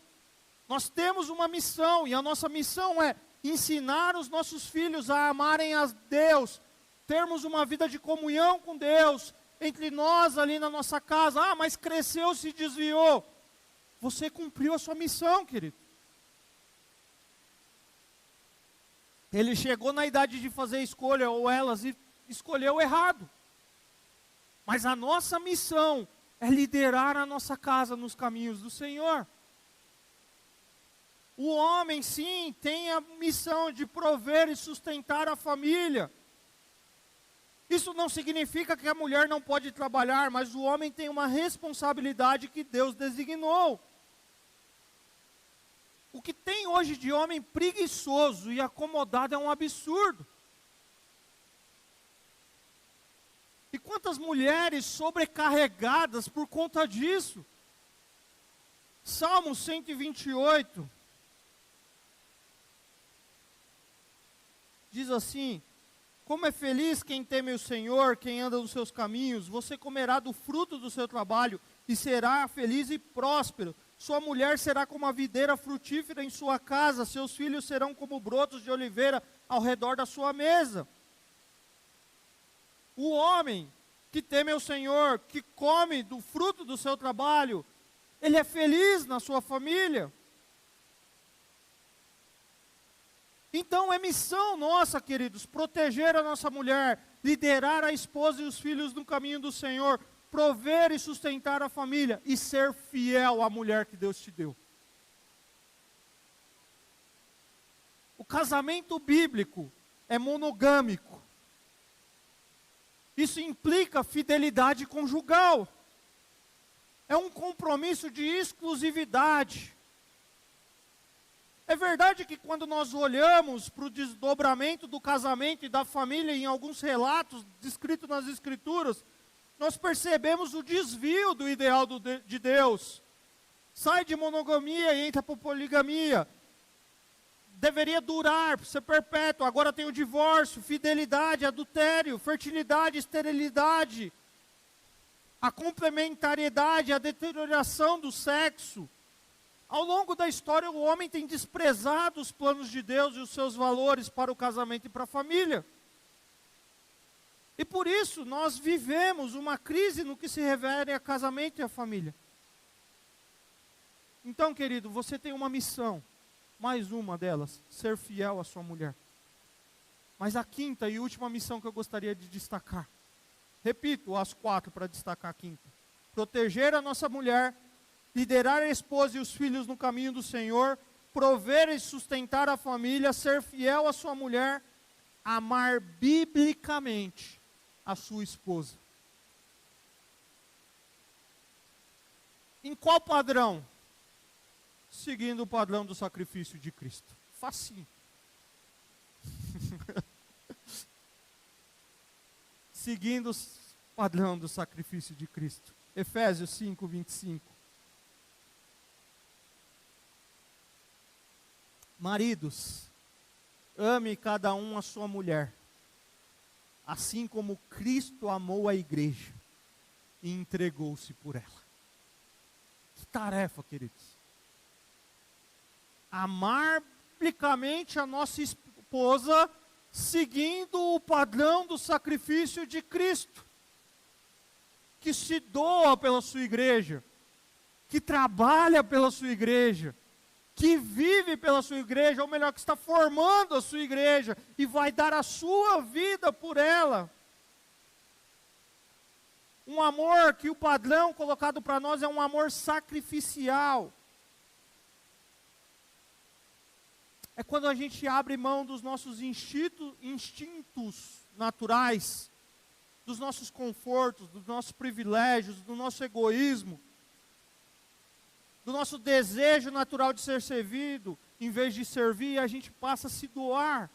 Nós temos uma missão e a nossa missão é ensinar os nossos filhos a amarem a Deus, termos uma vida de comunhão com Deus, entre nós ali na nossa casa. Ah, mas cresceu, se desviou. Você cumpriu a sua missão, querido. Ele chegou na idade de fazer escolha, ou elas, e escolheu errado. Mas a nossa missão é liderar a nossa casa nos caminhos do Senhor. O homem, sim, tem a missão de prover e sustentar a família. Isso não significa que a mulher não pode trabalhar, mas o homem tem uma responsabilidade que Deus designou. O que tem hoje de homem preguiçoso e acomodado é um absurdo. E quantas mulheres sobrecarregadas por conta disso? Salmo 128 diz assim: como é feliz quem teme o Senhor, quem anda nos seus caminhos. Você comerá do fruto do seu trabalho e será feliz e próspero. Sua mulher será como a videira frutífera em sua casa, seus filhos serão como brotos de oliveira ao redor da sua mesa. O homem que teme o Senhor, que come do fruto do seu trabalho, ele é feliz na sua família. Então é missão nossa, queridos, proteger a nossa mulher, liderar a esposa e os filhos no caminho do Senhor, prover e sustentar a família e ser fiel à mulher que Deus te deu. O casamento bíblico é monogâmico. Isso implica fidelidade conjugal. É um compromisso de exclusividade. É verdade que quando nós olhamos para o desdobramento do casamento e da família em alguns relatos descritos nas Escrituras, nós percebemos o desvio do ideal de Deus. Sai de monogamia e entra para poligamia. Deveria durar, ser perpétuo, agora tem o divórcio, fidelidade, adultério, fertilidade, esterilidade, a complementariedade, a deterioração do sexo. Ao longo da história, o homem tem desprezado os planos de Deus e os seus valores para o casamento e para a família. E por isso, nós vivemos uma crise no que se refere a casamento e a família. Então, querido, você tem uma missão. Mais uma delas, ser fiel à sua mulher. Mas a quinta e última missão que eu gostaria de destacar. Repito, as 4 para destacar a quinta. Proteger a nossa mulher, liderar a esposa e os filhos no caminho do Senhor, prover e sustentar a família, ser fiel à sua mulher, amar biblicamente a sua esposa. Em qual padrão? Seguindo o padrão do sacrifício de Cristo. Facinho. Seguindo o padrão do sacrifício de Cristo. Efésios 5:25. Maridos, ame cada um a sua mulher, assim como Cristo amou a igreja e entregou-se por ela. Que tarefa, queridos. Amar publicamente a nossa esposa, seguindo o padrão do sacrifício de Cristo, que se doa pela sua igreja, que trabalha pela sua igreja, que vive pela sua igreja, ou melhor, que está formando a sua igreja, e vai dar a sua vida por ela. Um amor que o padrão colocado para nós é um amor sacrificial. É quando a gente abre mão dos nossos instintos naturais, dos nossos confortos, dos nossos privilégios, do nosso egoísmo, do nosso desejo natural de ser servido, em vez de servir, a gente passa a se doar.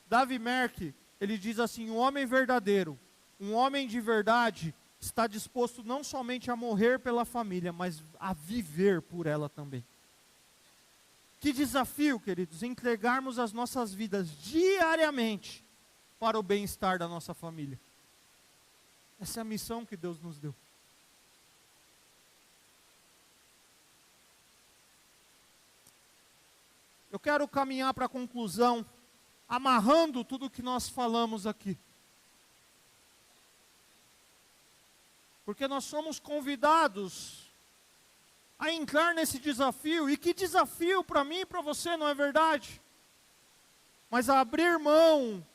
Davi Merck, ele diz assim: um homem verdadeiro, um homem de verdade, está disposto não somente a morrer pela família, mas a viver por ela também. Que desafio, queridos, entregarmos as nossas vidas diariamente para o bem-estar da nossa família. Essa é a missão que Deus nos deu. Eu quero caminhar para a conclusão, amarrando tudo o que nós falamos aqui. Porque nós somos convidados a entrar nesse desafio, e que desafio para mim e para você, não é verdade? Mas a abrir mão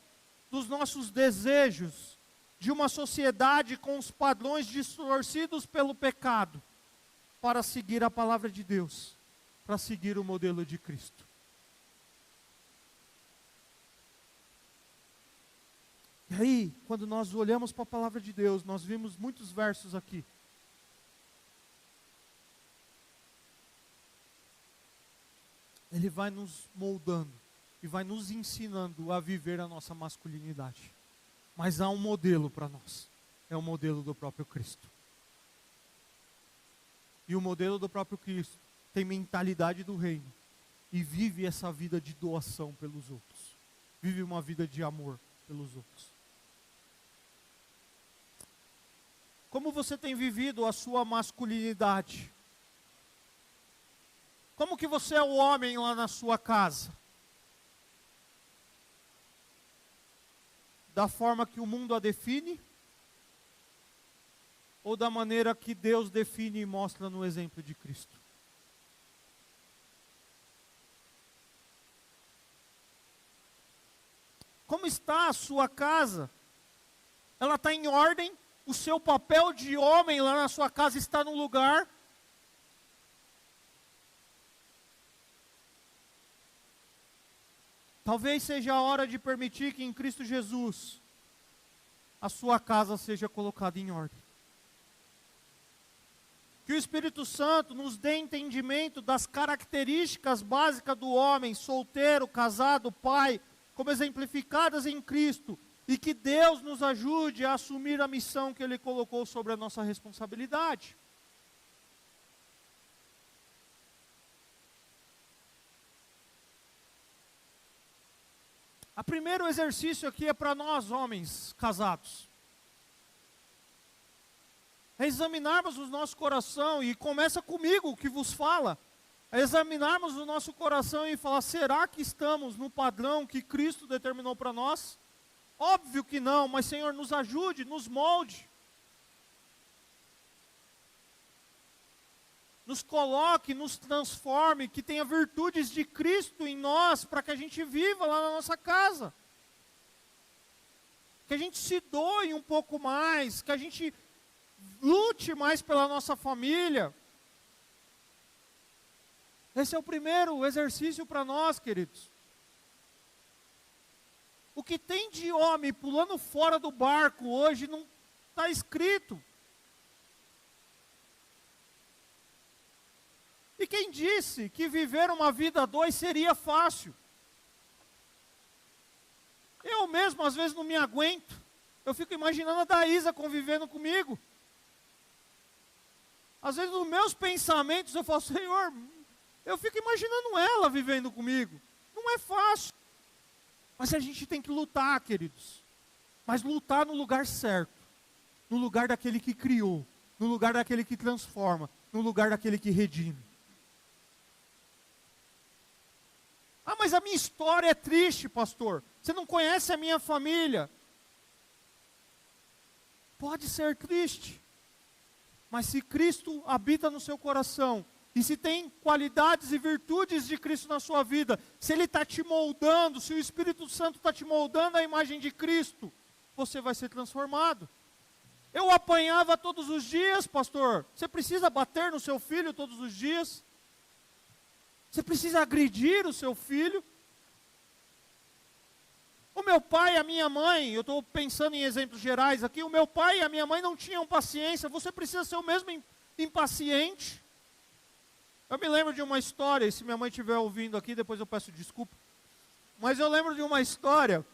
dos nossos desejos, de uma sociedade com os padrões distorcidos pelo pecado, para seguir a palavra de Deus, para seguir o modelo de Cristo. E aí, quando nós olhamos para a palavra de Deus, nós vimos muitos versos aqui. Ele vai nos moldando e vai nos ensinando a viver a nossa masculinidade. Mas há um modelo para nós. É o modelo do próprio Cristo. E o modelo do próprio Cristo tem mentalidade do reino e vive essa vida de doação pelos outros. Vive uma vida de amor pelos outros. Como você tem vivido a sua masculinidade? Como que você é o homem lá na sua casa? Da forma que o mundo a define? Ou da maneira que Deus define e mostra no exemplo de Cristo? Como está a sua casa? Ela está em ordem? O seu papel de homem lá na sua casa está no lugar? Talvez seja a hora de permitir que em Cristo Jesus a sua casa seja colocada em ordem. Que o Espírito Santo nos dê entendimento das características básicas do homem, solteiro, casado, pai, como exemplificadas em Cristo, e que Deus nos ajude a assumir a missão que Ele colocou sobre a nossa responsabilidade. O primeiro exercício aqui é para nós, homens casados. É examinarmos o nosso coração, e começa comigo que vos fala. É examinarmos o nosso coração e falar: será que estamos no padrão que Cristo determinou para nós? Óbvio que não, mas Senhor, nos ajude, nos molde. Nos coloque, nos transforme, que tenha virtudes de Cristo em nós, para que a gente viva lá na nossa casa. Que a gente se doe um pouco mais, que a gente lute mais pela nossa família. Esse é o primeiro exercício para nós, queridos. O que tem de homem pulando fora do barco hoje não está escrito. E quem disse que viver uma vida a dois seria fácil? Eu mesmo às vezes não me aguento. Eu fico imaginando a Daísa convivendo comigo. Às vezes nos meus pensamentos eu falo: Senhor, Eu fico imaginando ela vivendo comigo. Não é fácil. Mas a gente tem que lutar, queridos. Mas lutar no lugar certo. No lugar daquele que criou. No lugar daquele que transforma. No lugar daquele que redime. Ah, mas a minha história é triste, pastor. Você não conhece a minha família. Pode ser triste. Mas se Cristo habita no seu coração, e se tem qualidades e virtudes de Cristo na sua vida, se Ele está te moldando, se o Espírito Santo está te moldando a imagem de Cristo, você vai ser transformado. Eu apanhava todos os dias, pastor. Você precisa bater no seu filho todos os dias? Você precisa agredir o seu filho? O meu pai e a minha mãe, eu estou pensando em exemplos gerais aqui, o meu pai e a minha mãe não tinham paciência, você precisa ser o mesmo impaciente. Eu me lembro de uma história, e se minha mãe estiver ouvindo aqui, depois eu peço desculpa. Mas eu lembro de uma história,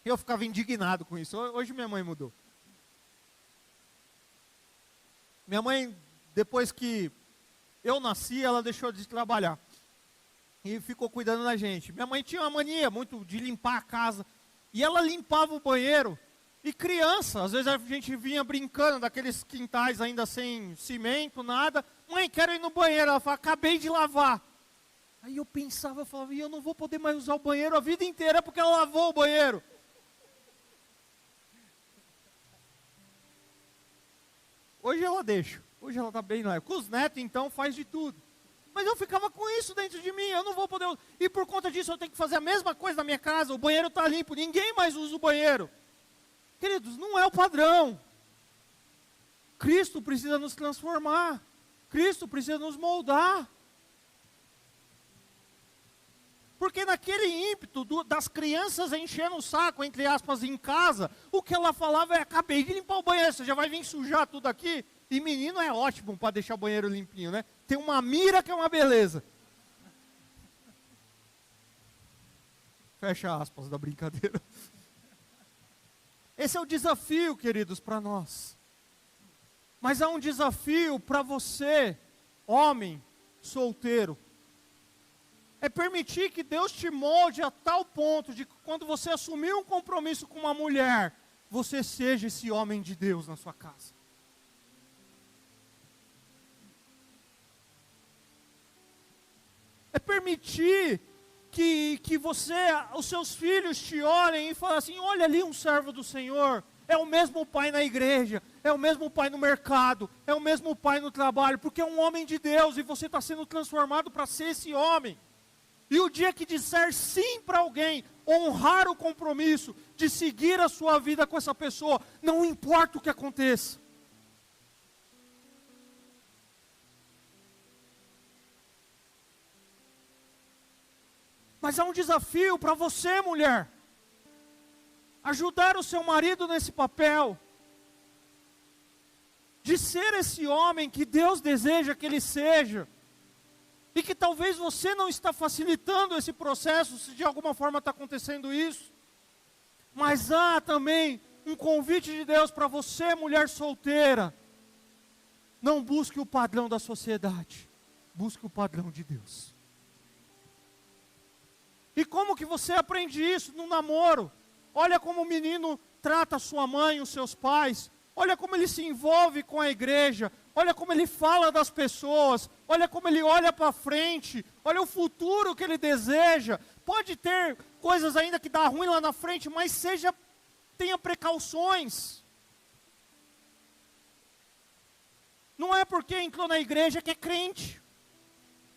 e eu ficava indignado com isso. Hoje minha mãe mudou. Minha mãe, depois que eu nasci, ela deixou de trabalhar. E ficou cuidando da gente. Minha mãe tinha uma mania muito de limpar a casa. E ela limpava o banheiro. E criança, às vezes a gente vinha brincando daqueles quintais ainda sem cimento, nada. Mãe, quero ir no banheiro. Ela falava, acabei de lavar. Aí eu pensava, eu falava, e eu não vou poder mais usar o banheiro a vida inteira porque ela lavou o banheiro. Hoje ela deixa. Hoje ela está bem lá. Com os netos, então, faz de tudo. Mas eu ficava com isso dentro de mim, eu não vou poder... E por conta disso eu tenho que fazer a mesma coisa na minha casa, o banheiro está limpo, ninguém mais usa o banheiro. Queridos, não é o padrão. Cristo precisa nos transformar. Cristo precisa nos moldar. Porque naquele ímpeto das crianças enchendo o saco, entre aspas, em casa, o que ela falava é, acabei de limpar o banheiro, você já vai vir sujar tudo aqui? E menino é ótimo para deixar o banheiro limpinho, né? Tem uma mira que é uma beleza. Fecha aspas da brincadeira. Esse é o desafio, queridos, para nós. Mas há um desafio para você, homem solteiro. É permitir que Deus te molde a tal ponto de que quando você assumir um compromisso com uma mulher, você seja esse homem de Deus na sua casa. É permitir que os seus filhos te olhem e falem assim, olha ali um servo do Senhor, é o mesmo pai na igreja, é o mesmo pai no mercado, é o mesmo pai no trabalho, porque é um homem de Deus e você está sendo transformado para ser esse homem. E o dia que disser sim para alguém, honrar o compromisso de seguir a sua vida com essa pessoa, não importa o que aconteça. Mas há um desafio para você, mulher. Ajudar o seu marido nesse papel. De ser esse homem que Deus deseja que ele seja. E que talvez você não está facilitando esse processo, se de alguma forma está acontecendo isso. Mas há também um convite de Deus para você, mulher solteira. Não busque o padrão da sociedade. Busque o padrão de Deus. E como que você aprende isso no namoro? Olha como o menino trata a sua mãe, os seus pais. Olha como ele se envolve com a igreja. Olha como ele fala das pessoas. Olha como ele olha para frente. Olha o futuro que ele deseja. Pode ter coisas ainda que dá ruim lá na frente, mas tenha precauções. Não é porque entrou na igreja que é crente.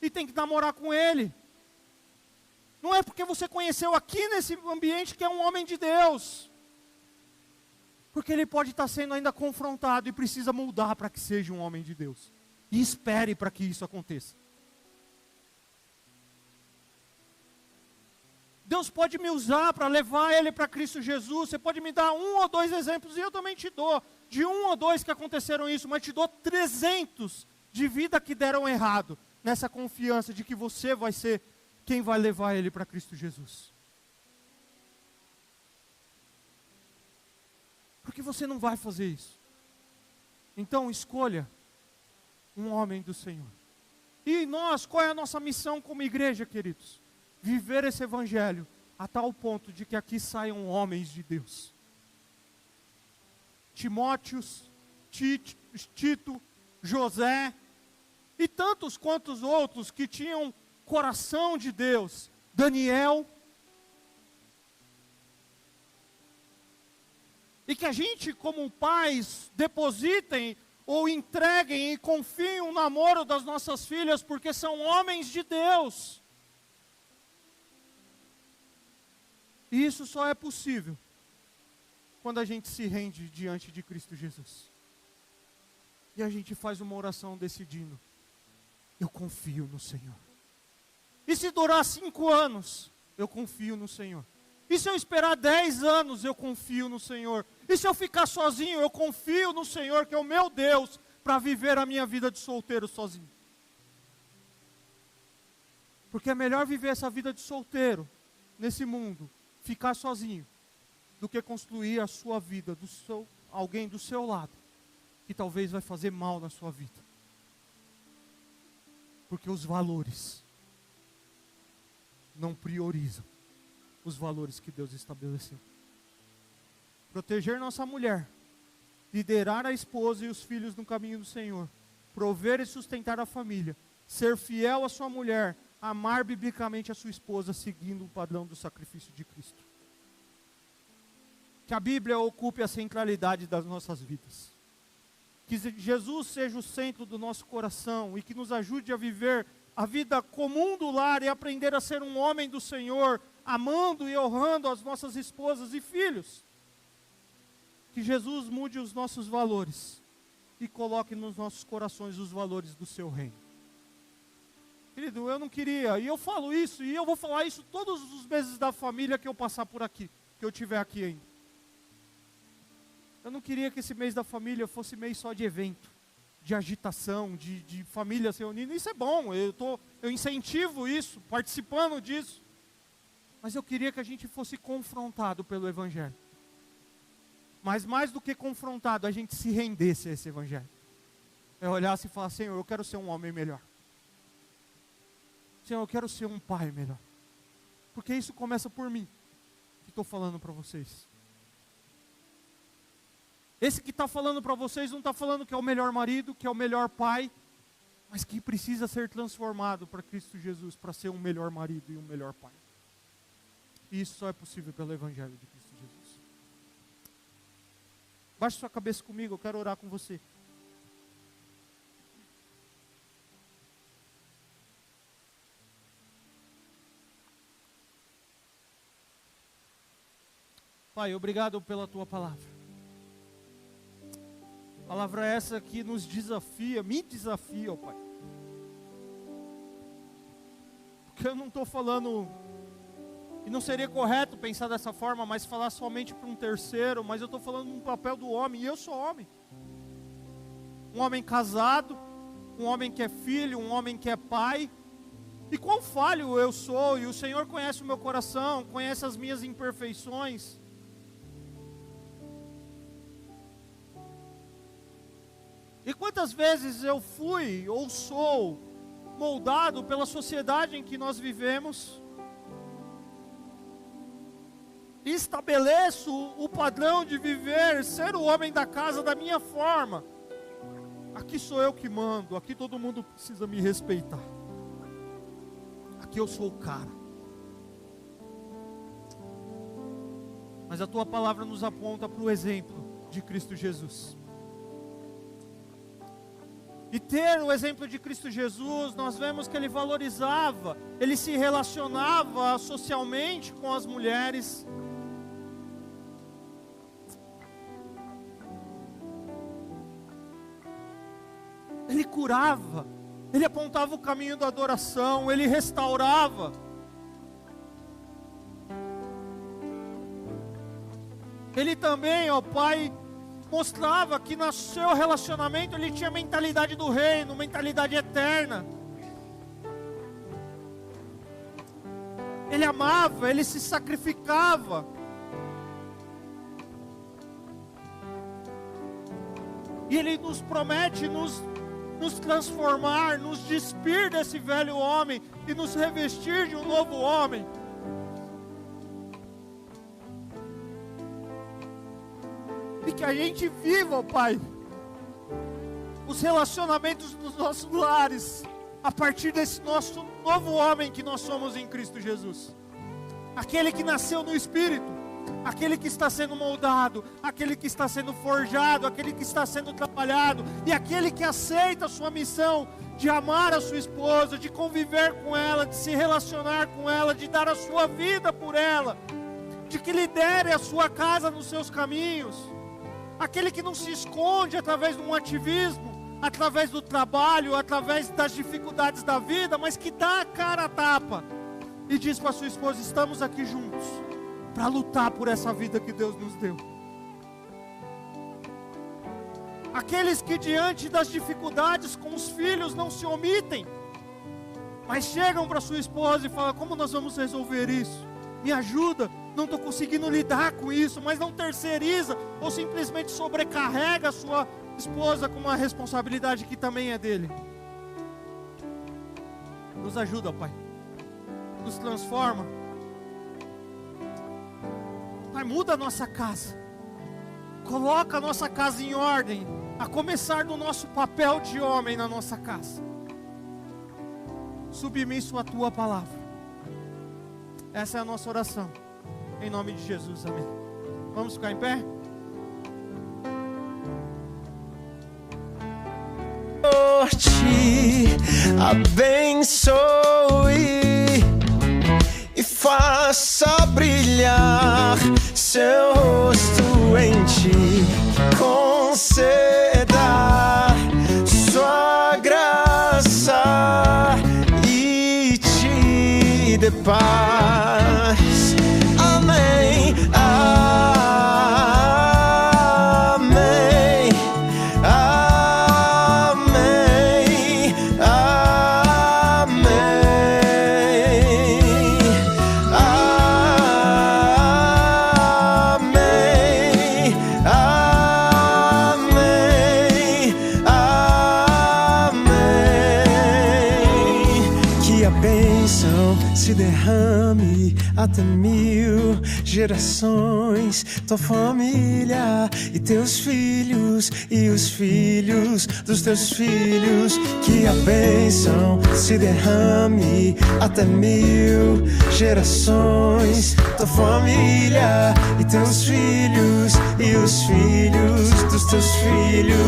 E tem que namorar com ele. Não é porque você conheceu aqui nesse ambiente que é um homem de Deus. Porque ele pode estar sendo ainda confrontado e precisa mudar para que seja um homem de Deus. E espere para que isso aconteça. Deus pode me usar para levar ele para Cristo Jesus. Você pode me dar 1 ou 2 exemplos e eu também te dou. De 1 ou 2 que aconteceram isso, mas te dou 300 de vida que deram errado. Nessa confiança de que você vai ser quem vai levar ele para Cristo Jesus. Porque você não vai fazer isso. Então escolha um homem do Senhor. E nós, qual é a nossa missão como igreja, queridos? Viver esse evangelho a tal ponto de que aqui saiam homens de Deus. Timóteos, Tito, José e tantos quantos outros que tinham coração de Deus. Daniel. E que a gente, como pais, depositem ou entreguem e confiem o namoro das nossas filhas, porque são homens de Deus. E isso só é possível quando a gente se rende diante de Cristo Jesus. E a gente faz uma oração decidindo: eu confio no Senhor. E se durar 5 anos, eu confio no Senhor. E se eu esperar 10 anos, eu confio no Senhor. E se eu ficar sozinho, eu confio no Senhor, que é o meu Deus, para viver a minha vida de solteiro sozinho. Porque é melhor viver essa vida de solteiro, nesse mundo, ficar sozinho, do que construir a sua vida, alguém do seu lado, que talvez vai fazer mal na sua vida. Porque os valores não priorizam os valores que Deus estabeleceu. Proteger nossa mulher, liderar a esposa e os filhos no caminho do Senhor, prover e sustentar a família, ser fiel à sua mulher, amar biblicamente a sua esposa, seguindo o padrão do sacrifício de Cristo. Que a Bíblia ocupe a centralidade das nossas vidas. Que Jesus seja o centro do nosso coração e que nos ajude a viver a vida comum do lar e aprender a ser um homem do Senhor, amando e honrando as nossas esposas e filhos. Que Jesus mude os nossos valores e coloque nos nossos corações os valores do seu reino. Querido, eu não queria, e eu falo isso, e eu vou falar isso todos os meses da família que eu passar por aqui, que eu tiver aqui ainda. Eu não queria que esse mês da família fosse mês só de evento, de agitação, de família se reunindo. Isso é bom, eu incentivo isso, participando disso. Mas eu queria que a gente fosse confrontado pelo Evangelho. Mas mais do que confrontado, a gente se rendesse a esse Evangelho. É olhasse e falar: Senhor, eu quero ser um homem melhor. Senhor, eu quero ser um pai melhor. Porque isso começa por mim, que estou falando para vocês. Esse que está falando para vocês não está falando que é o melhor marido, que é o melhor pai, mas que precisa ser transformado para Cristo Jesus, para ser um melhor marido e um melhor pai. E isso só é possível pelo Evangelho de Cristo Jesus. Baixe sua cabeça comigo, eu quero orar com você. Pai, obrigado pela tua palavra. Palavra essa que nos desafia, me desafia, ó Pai. Porque eu não estou falando, e não seria correto pensar dessa forma, mas falar somente para um terceiro, mas eu estou falando no papel do homem, e eu sou homem. Um homem casado, um homem que é filho, um homem que é pai. E quão falho eu sou, e o Senhor conhece o meu coração, conhece as minhas imperfeições. E quantas vezes eu fui ou sou moldado pela sociedade em que nós vivemos, e estabeleço o padrão de viver, ser o homem da casa da minha forma. Aqui sou eu que mando, aqui todo mundo precisa me respeitar. Aqui eu sou o cara. Mas a tua palavra nos aponta para o exemplo de Cristo Jesus. E ter o exemplo de Cristo Jesus, nós vemos que ele valorizava, ele se relacionava socialmente com as mulheres. Ele curava, ele apontava o caminho da adoração, ele restaurava. Ele também, ó Pai, mostrava que no seu relacionamento ele tinha mentalidade do reino, mentalidade eterna. Ele amava, ele se sacrificava. E ele nos promete nos nos transformar, nos despir desse velho homem e nos revestir de um novo homem. E que a gente viva, ó Pai, os relacionamentos dos nossos lares a partir desse nosso novo homem que nós somos em Cristo Jesus. Aquele que nasceu no Espírito, aquele que está sendo moldado, aquele que está sendo forjado, aquele que está sendo trabalhado, e aquele que aceita a sua missão de amar a sua esposa, de conviver com ela, de se relacionar com ela, de dar a sua vida por ela, de que lidere a sua casa nos seus caminhos, aquele que não se esconde através de um ativismo, através do trabalho, através das dificuldades da vida, mas que dá a cara a tapa e diz para sua esposa: estamos aqui juntos para lutar por essa vida que Deus nos deu. Aqueles que diante das dificuldades com os filhos não se omitem, mas chegam para sua esposa e falam: como nós vamos resolver isso? Me ajuda, não estou conseguindo lidar com isso. Mas não terceiriza ou simplesmente sobrecarrega a sua esposa com uma responsabilidade que também é dele. Nos ajuda, Pai, nos transforma, Pai, muda a nossa casa, coloca a nossa casa em ordem, a começar do nosso papel de homem na nossa casa, submisso à Tua palavra. Essa é a nossa oração, em nome de Jesus, amém. Vamos ficar em pé? Te abençoe e faça brilhar seu rosto em ti, conceda sua graça e te dê paz. Amém. Se derrame até 1000 gerações, tua família e teus filhos e os filhos dos teus filhos. Que a bênção se derrame até 1000 gerações, tua família e teus filhos e os filhos dos teus filhos.